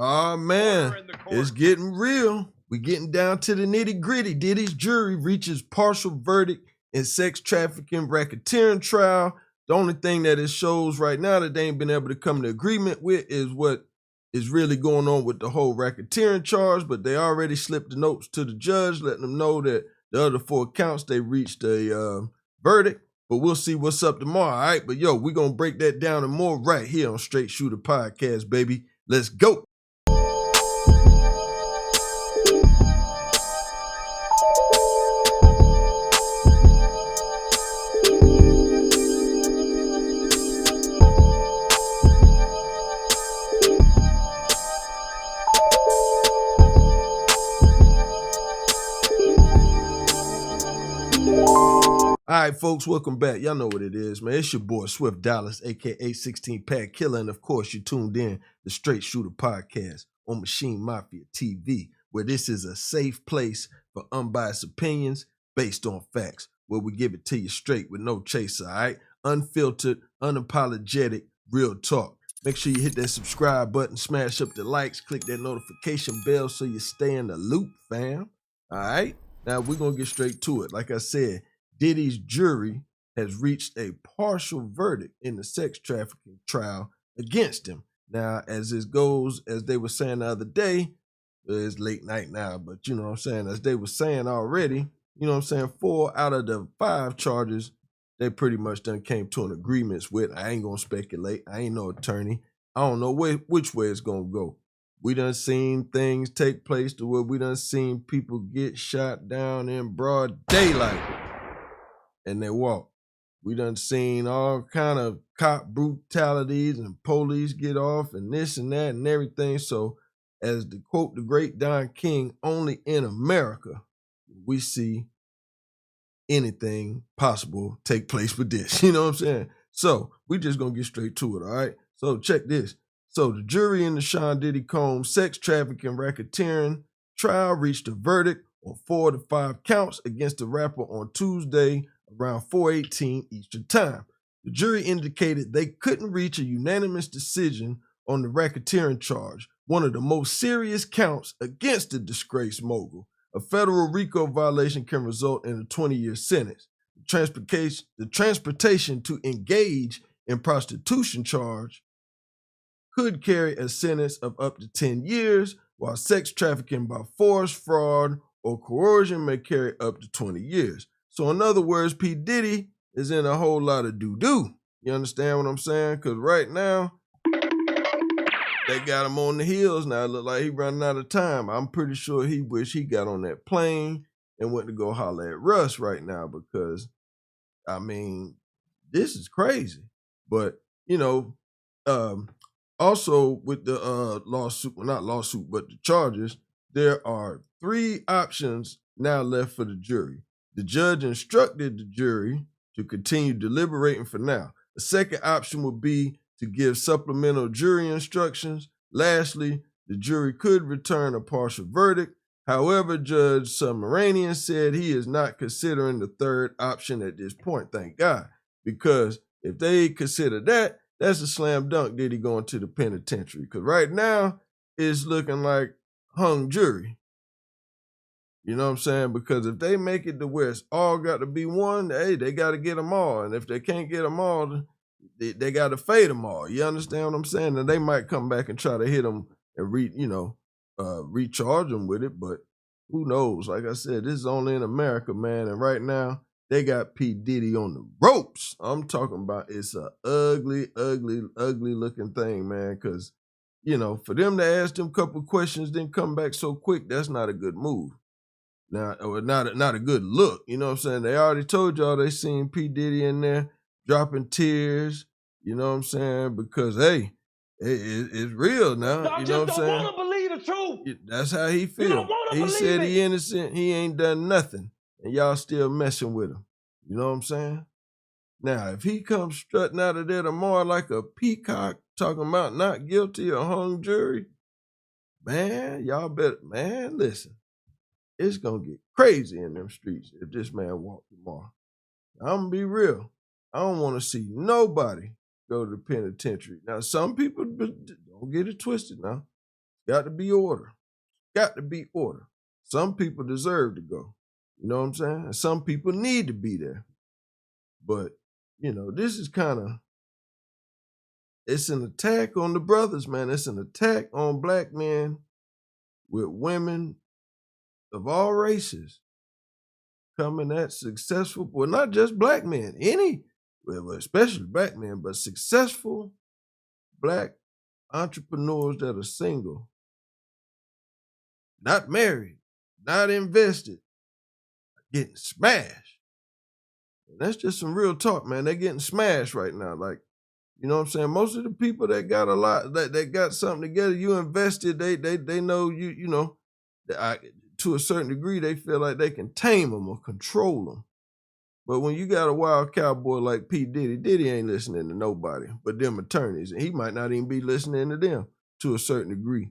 Oh man, it's getting real. We getting down to the nitty gritty. Diddy's jury reaches partial verdict in sex trafficking racketeering trial. The only thing that it shows right now that they ain't been able to come to agreement with is what is really going on with the whole racketeering charge. But they already slipped the notes to the judge, letting them know that the other 4 counts they reached a verdict. But we'll see what's up tomorrow, all right? But yo, we're gonna break that down and more right here on Straight Shooter Podcast, baby. Let's go. All right, folks, welcome back. Y'all know what it is, man. It's your boy, Swift Dallas, a.k.a. 16-Pack Killer. And, of course, you tuned in the Straight Shooter Podcast on Maschine Mafia TV, where this is a safe place for unbiased opinions based on facts, where we give it to you straight with no chaser, all right? Unfiltered, unapologetic, real talk. Make sure you hit that subscribe button, smash up the likes, click that notification bell so you stay in the loop, fam. All right? Now, we're going to get straight to it. Like I said, Diddy's jury has reached a partial verdict in the sex trafficking trial against him. Now, as this goes, as they were saying the other day, it's late night now, but you know what I'm saying, as they were saying already, you know what I'm saying, 4 out of the 5 charges, they pretty much done came to an agreement with. I ain't gonna speculate. I ain't no attorney. I don't know which way it's gonna go. We done seen things take place to where we done seen people get shot down in broad daylight and they walk. We done seen all kind of cop brutalities and police get off and this and that and everything. So as to quote the great Don King, only in America we see anything possible take place with this. You know what I'm saying? So we just gonna get straight to it, all right? So check this. So the jury in the Sean Diddy Combs sex trafficking racketeering trial reached a verdict on 4 to 5 counts against the rapper on Tuesday around 4:18 Eastern Time. The jury indicated they couldn't reach a unanimous decision on the racketeering charge, one of the most serious counts against the disgraced mogul. A federal RICO violation can result in a 20-year sentence. The transportation to engage in prostitution charge could carry a sentence of up to 10 years, while sex trafficking by force, fraud, or coercion may carry up to 20 years. So in other words, P. Diddy is in a whole lot of doo-doo. You understand what I'm saying? Because right now, they got him on the heels now. It look like he running out of time. I'm pretty sure he wish he got on that plane and went to go holler at Russ right now because, I mean, this is crazy. But, you know, also with the lawsuit, well, not lawsuit, but the charges, there are 3 options now left for the jury. The judge instructed the jury to continue deliberating for now. The second option would be to give supplemental jury instructions. Lastly, the jury could return a partial verdict. However, Judge Submaranian said he is not considering the third option at this point, thank God. Because if they consider that, that's a slam dunk Diddy going to the penitentiary. Because right now, it's looking like hung jury. You know what I'm saying? Because if they make it to where it's all got to be one, hey, they got to get them all. And if they can't get them all, they got to fade them all. You understand what I'm saying? And they might come back and try to hit them and recharge them with it. But who knows? Like I said, this is only in America, man. And right now, they got P. Diddy on the ropes. I'm talking about it's a ugly, ugly, ugly looking thing, man. Because, you know, for them to ask them a couple questions, then come back so quick, that's not a good move. Now, or not a good look. You know what I'm saying? They already told y'all they seen P. Diddy in there dropping tears. You know what I'm saying? Because, hey, it's real now. Y'all you know what I'm saying? Don't want to believe the truth. That's how he feel. He said he innocent. He ain't done nothing. And y'all still messing with him. You know what I'm saying? Now, if he comes strutting out of there tomorrow like a peacock talking about not guilty or hung jury, man, y'all better, man, listen. It's going to get crazy in them streets if this man walk tomorrow. I'm going to be real. I don't want to see nobody go to the penitentiary. Now, some people, don't get it twisted now. Got to be order. Got to be order. Some people deserve to go. You know what I'm saying? And some people need to be there. But, you know, this is kind of, it's an attack on the brothers, man. It's an attack on black men with women of all races coming at successful, well, not just black men, well, especially black men, but successful black entrepreneurs that are single, not married, not invested, getting smashed. And that's just some real talk, man. They're getting smashed right now. Like, you know what I'm saying? Most of the people that got a lot, that got something together, you invested, they know you know, to a certain degree, they feel like they can tame them or control them. But when you got a wild cowboy like P. Diddy ain't listening to nobody but them attorneys. And he might not even be listening to them to a certain degree.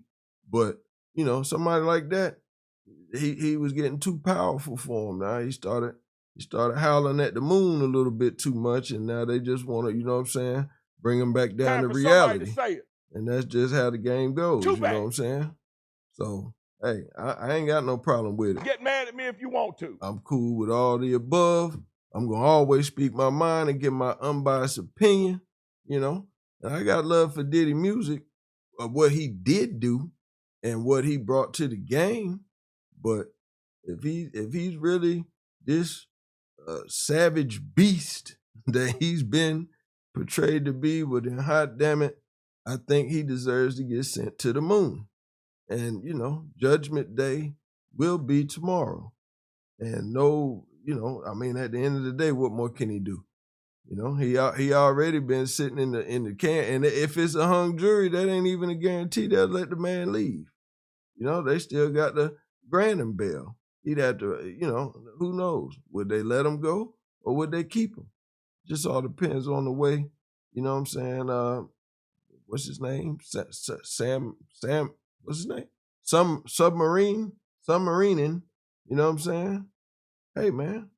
But, you know, somebody like that, he was getting too powerful for him. Now he started howling at the moon a little bit too much, and now they just want to, you know what I'm saying, bring him back down to reality. And that's just how the game goes, you know what I'm saying? So, hey, I ain't got no problem with it. Get mad at me if you want to. I'm cool with all the above. I'm going to always speak my mind and give my unbiased opinion, you know? And I got love for Diddy music, of what he did do and what he brought to the game. But if he's really this savage beast that he's been portrayed to be, well then, hot damn it, I think he deserves to get sent to the moon. And, you know, Judgment Day will be tomorrow. And no, you know, I mean, at the end of the day, what more can he do? You know, he already been sitting in the can. And if it's a hung jury, that ain't even a guarantee they'll let the man leave. You know, they still got the grant him bail. He'd have to, you know, who knows? Would they let him go or would they keep him? Just all depends on the way, you know what I'm saying? What's his name? Sam, what's his name? Submarining, you know what I'm saying? Hey, man,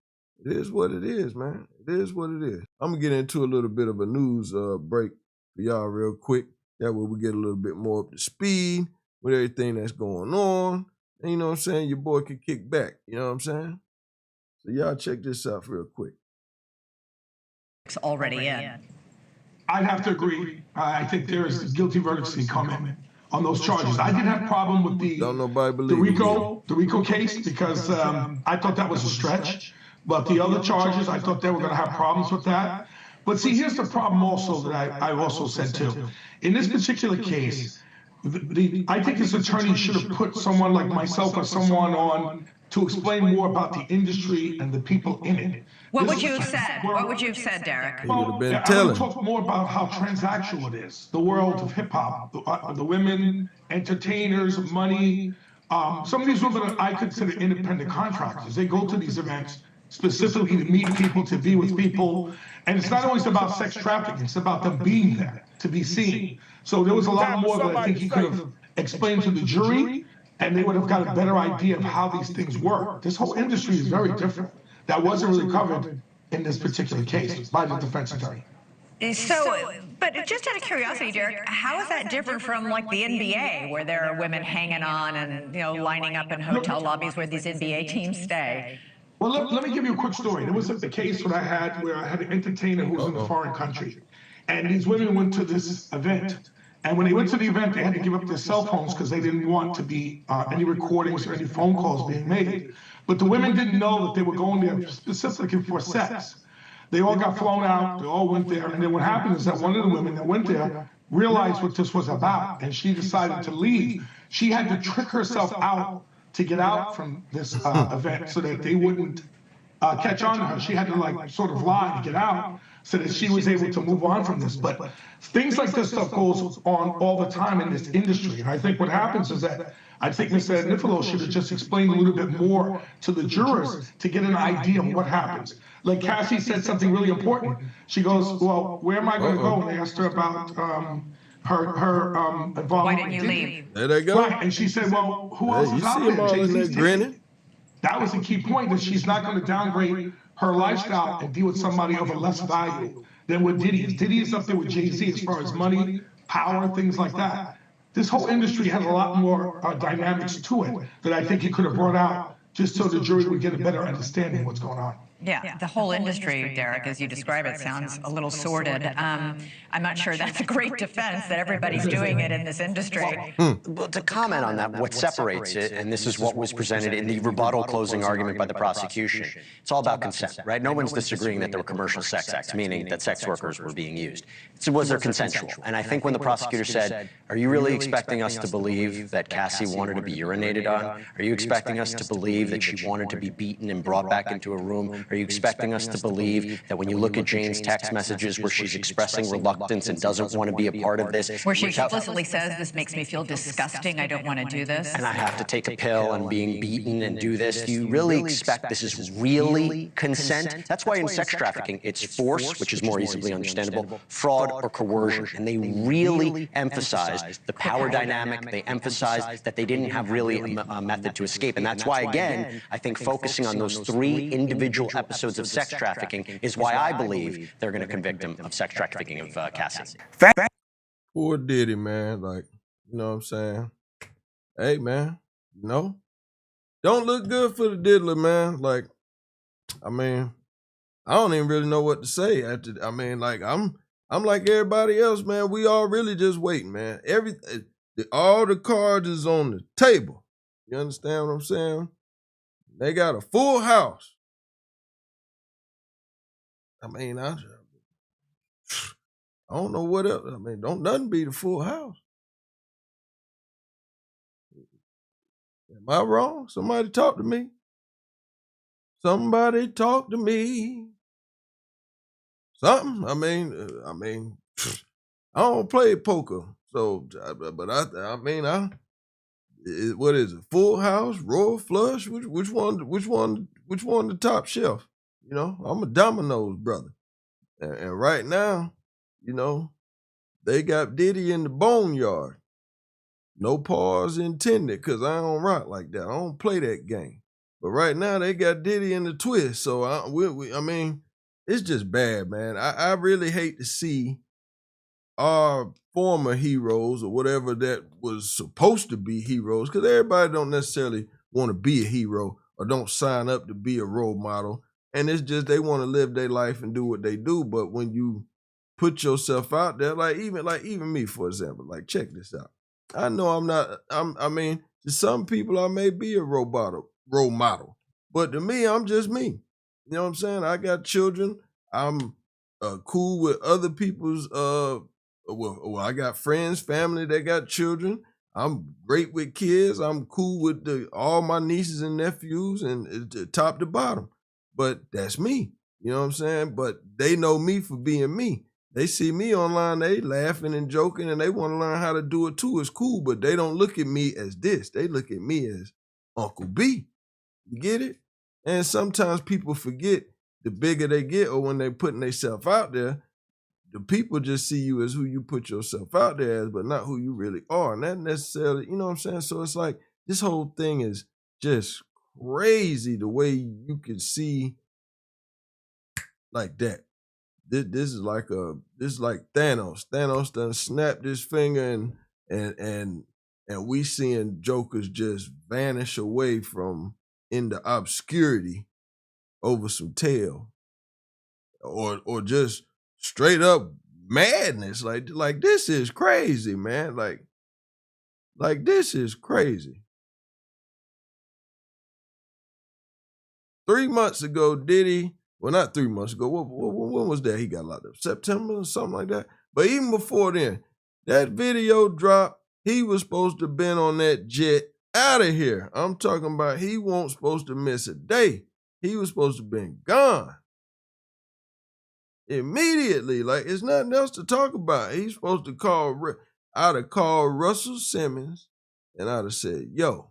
it is what it is, man. It is what it is. I'm going to get into a little bit of a news break for y'all real quick. That way we get a little bit more up to speed with everything that's going on. And you know what I'm saying? Your boy can kick back. You know what I'm saying? So y'all check this out real quick. It's already in. I'd have to agree. I think there is guilty verdicts to come in on those charges. I didn't have a problem with the RICO case because I thought that was a stretch. But the other charges, I thought they were going to have problems with that. But see, here's the problem also that I also said too. In this particular case, I think his attorney should have put someone like myself or someone on to explain more about the industry and the people in it. What would you have said? What would you have said, Derek? He would have been I telling. would talk more about how transactional it is, the world of hip hop, the women, entertainers, money. Some of these women I consider independent contractors. They go to these events specifically to meet people, to be with people. And it's not always about sex trafficking, it's about them being there, to be seen. So there was a lot more that I think he could have explained to the jury, and they would have got a better idea of how these things work. This whole industry is very different. That wasn't really covered in this particular case by the defense attorney. So, but just out of curiosity, Derek, how is that different from like the NBA, where there are women hanging on and, you know, lining up in hotel lobbies where these NBA teams stay? Well, let me give you a quick story. There was a case where I had an entertainer who was in a foreign country, and these women went to this event. And when they went to the event, they had to give up their cell phones because they didn't want to be any recordings or any phone calls being made. But the women didn't know that they were going there specifically for sex. They all got flown out, they all went there, and then what happened is that one of the women that went there realized what this was about, and she decided to leave. She had to trick herself out to get out from this event so that they wouldn't catch on to her. She had to like sort of lie to get out so that she was able to move on from this. But things like this stuff goes on all the time in this industry. And I think what happens is that I think Mr. Nifilo should have just explained a little bit more to the jurors to get an idea of what happens. Like Cassie said something really important. She goes, well, where am I going to go? And they asked her about her involvement. Why didn't you leave? There they go. Right, and she said, well, who else is out there? Jay-Z's grinning. That was the key point, that she's not going to downgrade her lifestyle and deal with somebody of a less value than what Diddy is. Diddy is up there with Jay-Z as far as money, power, things like that. this whole industry has a lot more dynamics to it that I think he could have brought out just so the jury would get a better understanding of what's going on. Yeah, the whole industry, Derek, as you describe it, sounds a little sordid. I'm not sure that's a great defense that everybody's doing it in this industry. Well, to comment on that, what separates it, and this is what was presented in the rebuttal closing argument by the prosecution, it's all about consent, right? No one's disagreeing that there were commercial sex acts, meaning that sex workers were being used. So was there consensual? And I think when the prosecutor said, are you really expecting us to believe that Cassie wanted to be urinated on? Are you expecting us to believe that she wanted to be beaten and brought back into a room? Are you expecting us to believe that when you look at Jane's text messages where she's expressing reluctance and doesn't want to be a part of this? Where she explicitly says, this makes me feel disgusting, I don't want to do this. And I have to take a pill and being beaten and do this. Do you really expect this is really consent? That's why in sex trafficking, it's force, which is more easily understandable, fraud or coercion. And they really emphasized the power dynamic. They emphasized that they didn't have really a method to escape. And that's why, again, I think focusing on those 3 individual episodes of sex trafficking is why I believe they're going to convict him of sex trafficking of Cassie. Poor Diddy, man. Like, you know what I'm saying? Hey, man, you know, don't look good for the diddler, man. Like, I mean, I don't even really know what to say after. I mean, like, I'm like everybody else, man. We all really just waiting, man. All the cards is on the table. You understand what I'm saying? They got a full house. I mean, I don't know what else. I mean, don't nothing beat a full house. Am I wrong? Somebody talk to me. Somebody talk to me. Something. I mean, I don't play poker, so but what is it? Full house, royal flush. Which one the top shelf? You know, I'm a dominoes brother, and right now, you know, they got Diddy in the boneyard. No pause intended, cause I don't rock like that. I don't play that game. But right now they got Diddy in the twist, so I mean, it's just bad, man. I really hate to see our former heroes or whatever that was supposed to be heroes, because everybody don't necessarily want to be a hero or don't sign up to be a role model. And it's just they want to live their life and do what they do. But when you put yourself out there, like even me, for example, like check this out. I know I mean, to some people I may be a role model, but to me, I'm just me. You know what I'm saying? I got children. I'm cool with other people's well, I got friends, family that got children. I'm great with kids. I'm cool with all my nieces and nephews and top to bottom. But that's me. You know what I'm saying? But they know me for being me. They see me online, they laughing and joking, and they want to learn how to do it too. It's cool, but they don't look at me as this. They look at me as Uncle B. You get it? And sometimes people forget the bigger they get or when they're putting themselves out there, the people just see you as who you put yourself out there as, but not who you really are. And that necessarily, you know what I'm saying? So it's like this whole thing is just crazy the way you can see like that. This is like Thanos. Thanos done snapped his finger and we seeing jokers just vanish away from into obscurity over some tail. Or just straight up madness. Like this is crazy, man. Like this is crazy. 3 months ago, Diddy, well, not 3 months ago. When was that he got locked up? September or something like that? But even before then, that video dropped. He was supposed to have been on that jet out of here. I'm talking about he wasn't supposed to miss a day. He was supposed to have been gone immediately. Like, it's nothing else to talk about. He's supposed to I'd have called Russell Simmons and I'd have said, yo,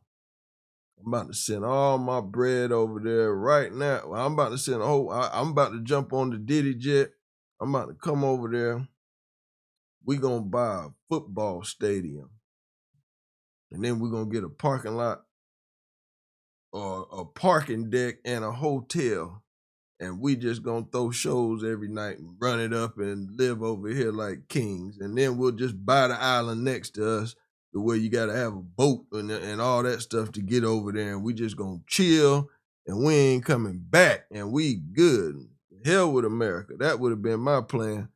I'm about to send all my bread over there right now. Well, I'm about to jump on the Diddy jet. I'm about to come over there. We gonna buy a football stadium. And then we're gonna get a parking lot or a parking deck and a hotel. And we just gonna throw shows every night and run it up and live over here like kings. And then we'll just buy the island next to us the way you got to have a boat and all that stuff to get over there, and we just gonna chill, and we ain't coming back, and we good. Hell with America. That would have been my plan.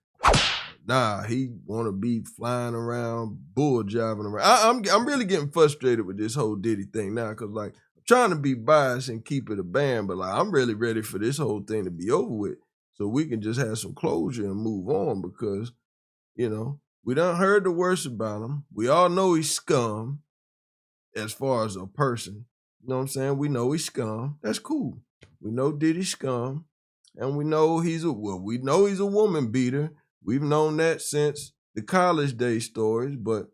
Nah, he want to be flying around, bull jiving around. I'm really getting frustrated with this whole Diddy thing now, because like I'm trying to be biased and keep it a band, but like I'm really ready for this whole thing to be over with, so we can just have some closure and move on, because you know we done heard the worst about him. We all know he's scum as far as a person. You know what I'm saying? We know he's scum. That's cool. We know Diddy's scum, and we know he's a woman beater. We've known that since the college day stories, but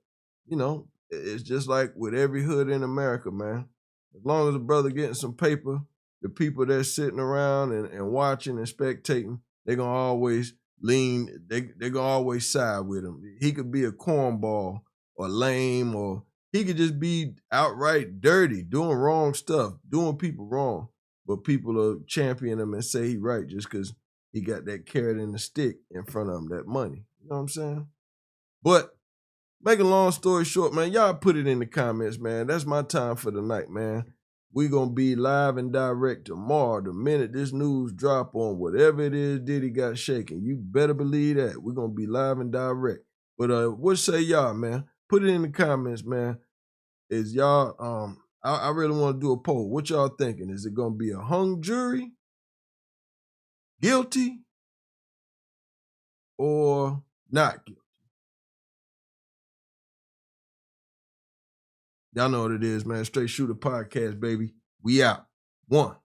you know, it's just like with every hood in America, man. As long as a brother getting some paper, the people that's sitting around and watching and spectating, they're gonna always they're gonna always side with him. He could be a cornball or lame, or he could just be outright dirty, doing wrong stuff, doing people wrong. But people will champion him and say he right just because he got that carrot and the stick in front of him, that money. You know what I'm saying? But make a long story short, man, y'all put it in the comments, man. That's my time for the night, man. We gonna be live and direct tomorrow. The minute this news drop on whatever it is Diddy got shaking, you better believe that. We're gonna be live and direct. But what say y'all, man? Put it in the comments, man. Is y'all I really want to do a poll. What y'all thinking? Is it gonna be a hung jury? Guilty? Or not guilty? Y'all know what it is, man. Straight Shoota Podcast, baby. We out. 1.